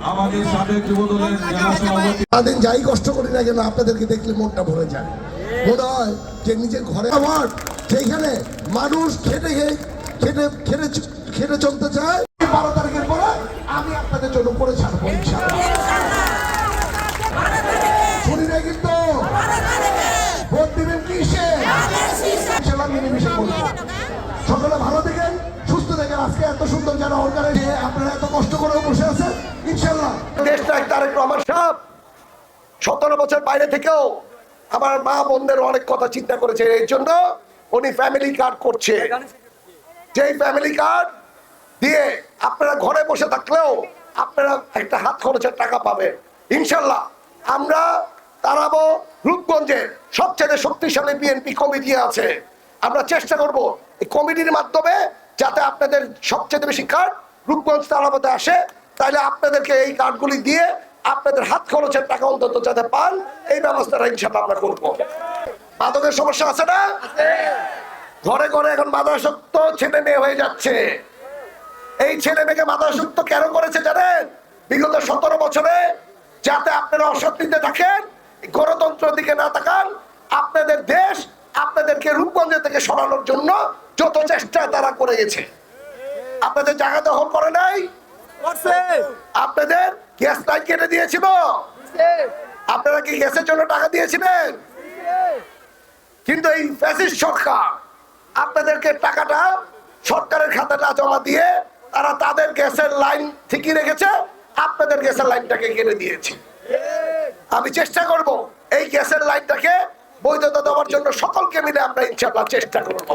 আমাদের সাবেক যুবদলের জেলা সভাপতি সারাদিন যাই কষ্ট করি না কেন আপনাদেরকে দেখলে মনটা ভরে যায়। মনে হয় যে নিজের ঘরে আমার সেইখানে মানুষ খেটে খেটে খেটে খেটে চলতে চায়। 12 তারিখের পরে আমি আপনাদের জন্য করে ছাড়বো ইনশাআল্লাহ। শুনি না কিন্তু ভোট দিবেন কিসে? ইনশাআল্লাহ মিলেমিশে করবো। সকলে ভালো থাকেন, সুস্থ থাকেন। আজকে এত সুন্দর যারা অর্গানাইজ আপনারা এত কষ্ট করে বসে আছেন, ইনশাআল্লাহ দেশটা তারেক রহমান সাহেব 17 বছর বাইরে থেকেও আমার মা বোনদের অনেক কথা চিন্তা করেছে। এর জন্য উনি ফ্যামিলি কার্ড করছে। যেই ফ্যামিলি কার্ড দিয়ে আপনারা ঘরে বসে থাকলেও আপনারা একটা হাত খরচের টাকা পাবেন ইনশাল্লাহ। আমরা তারাবো রূপগঞ্জে সবচেয়ে শক্তিশালী বিএনপি কমিটি আছে। আমরা চেষ্টা করব এই কমিটির মাধ্যমে যাতে আপনাদের সবচেয়ে বেশি কার্ড রূপগঞ্জ তারাবোতে আসে, তাহলে আপনাদেরকে এই কার্ডগুলি দিয়ে আপনাদের হাত খরচের টাকা অন্তত যাতে পান, এই ব্যবস্থাটা ইনশাআল্লাহ আমরা করবো। মাদকের সমস্যা আছে না? ঘরে ঘরে এখন মাদকাসক্ত ছেলে মেয়ে হয়ে যাচ্ছে। এই ছেলে মেয়েকে মাদকাসক্ত কেন করেছে জানেন? বিগত 17 বছরে যাতে আপনারা অশান্তিতে থাকেন, গণতন্ত্রের দিকে না তাকান, আপনাদের দেশ আপনাদেরকে রূপগঞ্জ থেকে সরানোর জন্য যত চেষ্টা তারা করে গেছে। আপনাদের জায়গা দখল করে নাই, আপনাদের গ্যাস লাইন কেটে দিয়েছিল, আপনারা কি গ্যাসের জন্য টাকা দিয়েছিলেন? কিন্তু এই ফ্যাসিস্ট সরকার আপনাদেরকে টাকাটা সরকারের খাতাটা জমা দিয়ে তারা তাদের গ্যাসের লাইন ঠিকই রেখেছে, আপনাদের গ্যাসের লাইনটাকে কেটে দিয়েছে। আমি চেষ্টা করব এই গ্যাসের লাইনটাকে বৈধতা দেওয়ার জন্য সকলকে মিলে আমরা ইনশাআল্লাহ চেষ্টা করব।